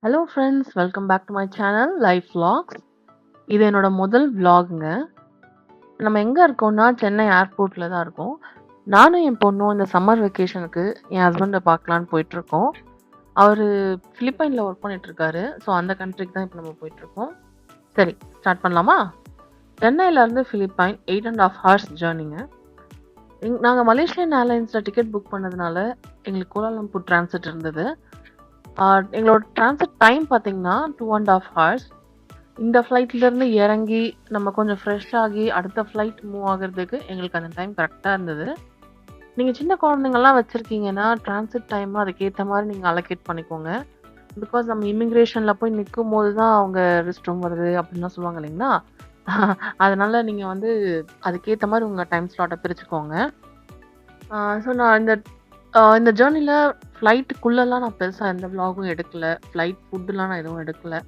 Hello friends, welcome back to my channel life vlogs. இது என்னோட முதல் vlogங்க. நம்ம எங்க இருக்கோம்னா, சென்னை ஏர்போர்ட்ல தான் இருக்கோம். நானும் என் பொண்ணும் இந்த சம்மர் வெக்கேஷனுக்கு என் ஹஸ்பண்ட பார்க்கலான்னு போயிட்டுருக்கோம். அவரு பிலிப்பைன்ல ஒர்க் பண்ணிட்டுருக்காரு. ஸோ அந்த கண்ட்ரிக்கு தான் இப்ப நம்ம போயிட்டுருக்கோம். சரி, ஸ்டார்ட் பண்ணலாமா? சென்னையிலேருந்து பிலிப்பைன் 8 1/2 ஹார்ஸ் ஜர்னிங்க. நாங்க மலேசியன் ஏர்லைன்ஸ்ல டிக்கெட் புக் பண்ணதுனால, எங்களுக்கு கோலாலம்பூர் டிரான்சிட் இருந்தது. எங்களோட டிரான்சிட் டைம் பார்த்தீங்கன்னா 2 1/2 ஹார்ஸ். இந்த ஃப்ளைட்லேருந்து இறங்கி நம்ம கொஞ்சம் ஃப்ரெஷ் ஆகி அடுத்த ஃப்ளைட் மூவ் ஆகுறதுக்கு எங்களுக்கு அந்த டைம் கரெக்டாக இருந்தது. நீங்கள் சின்ன குழந்தைங்கள்லாம் வச்சுருக்கீங்கன்னா டிரான்சிட் டைம் அதுக்கேற்ற மாதிரி நீங்கள் அலோகேட் பண்ணிக்கோங்க. பிகாஸ் நம்ம இமிக்ரேஷனில் போய் நிற்கும் போது தான் அவங்க ரெஸ்ட் ரூம் வருது அப்படின்லாம் சொல்லுவாங்க இல்லைங்களா? அதனால நீங்கள் வந்து அதுக்கேற்ற மாதிரி உங்கள் டைம் ஸ்லாட்டை பிரிச்சுக்கோங்க. ஸோ நான் இந்த ஜேர்னில ஃப்ளைட்டுக்குள்ளலாம் நான் பெருசா எந்த விளாகும் எடுக்கல. ஃப்ளைட் ஃபுட்டுலாம் நான் எதுவும் எடுக்கல.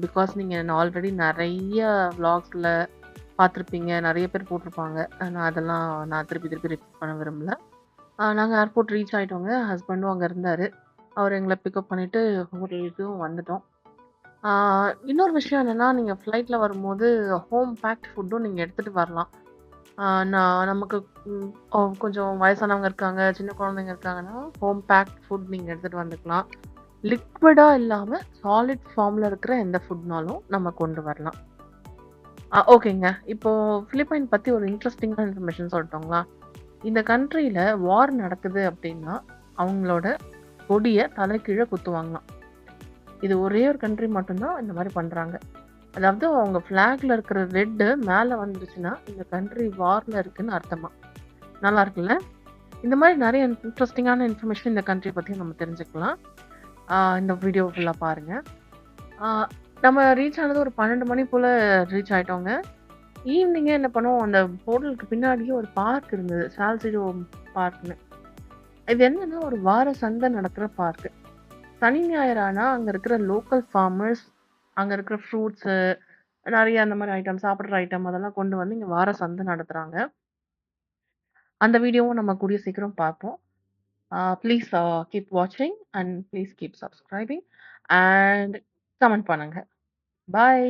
பிகாஸ் நீங்க ஆல்ரெடி நெறைய விளாக்ஸ்ல பார்த்துருப்பீங்க. நெறைய பேர் போட்டிருப்பாங்க. நான் திருப்பி திருப்பி ரிப்பீட் பண்ண விரும்பல. நாங்க ஏர்போர்ட் ரீச் ஆயிட்டோங்க. ஹஸ்பண்டும் அங்க இருந்தாரு. அவரு எங்கள பிக்கப் பண்ணிட்டு ஹோட்டலுக்கும் வந்துட்டோம். ஆ இன்னொரு விஷயம் என்னன்னா, நீங்க ஃப்ளைட்ல வரும்போது ஹோம் பேக்ட் ஃபுட்டும் நீங்க எடுத்துட்டு வரலாம். நான் நமக்கு ம் கொஞ்சம் வயசானவங்க இருக்காங்க, சின்ன குழந்தைங்க இருக்காங்கன்னா, ஹோம் பேக்ட் ஃபுட் நீங்க எடுத்துட்டு வந்துக்கலாம். லிக்விடா இல்லாம சாலிட் ஃபார்ம்ல இருக்கிற எந்த ஃபுட்னாலும் நம்ம கொண்டு வரலாம். ஓகேங்க. இப்போ பிலிப்பைன் பத்தி ஒரு இன்ட்ரஸ்டிங்கான இன்ஃபர்மேஷன் சொல்லட்டுங்களா? இந்த கண்ட்ரில வார் நடக்குது அப்டின்னா, அவங்களோட கொடிய தலைகீழ குத்துவாங்களாம். இது ஒரே ஒரு கண்ட்ரி மட்டும் தான் இந்த மாரி பண்றாங்க. அதாவது அவங்க ஃபிளாக்ல இருக்கிற ரெட்டு மேல வந்துருச்சுன்னா, இந்த கண்ட்ரி வார்ல இருக்குன்னு அர்த்தமா. நல்லா இருக்குல்ல? இந்த மாரி நெறைய இன்ட்ரஸ்டிங்கான இன்ஃபர்மேஷன் இந்த கண்ட்ரி பத்தி நம்ம தெரிஞ்சுக்கலாம். இந்த வீடியோ ஃபுல்லா பாருங்க. ஆ நம்ம ரீச் ஆனது ஒரு 12 மணி போல ரீச் ஆயிட்டோங்க. ஈவினிங்கே என்ன பண்ணோம், அந்த ஹோட்டலுக்கு பின்னாடியே ஒரு பார்க் இருந்தது. சால்சிடோ பார்க்ன்னு. இது என்னன்னா, ஒரு வார சந்தை நடக்கிற பார்க். சனி, ஞாயிறு ஆனா அங்க இருக்கிற லோக்கல் ஃபார்மர்ஸ், அங்க இருக்கிற ஃப்ரூட்ஸு, நெறைய அந்த மாரி ஐட்டம், சாப்பிடுற ஐட்டம் அதெல்லாம் கொண்டு வந்து இங்க வார சந்தை நடத்துறாங்க. அந்த வீடியோவும் நம்ம கூடிய சீக்கிரம் பார்ப்போம். ப்ளீஸ் கீப் வாட்சிங் and please keep subscribing and comment பண்ணுங்க. பாய்.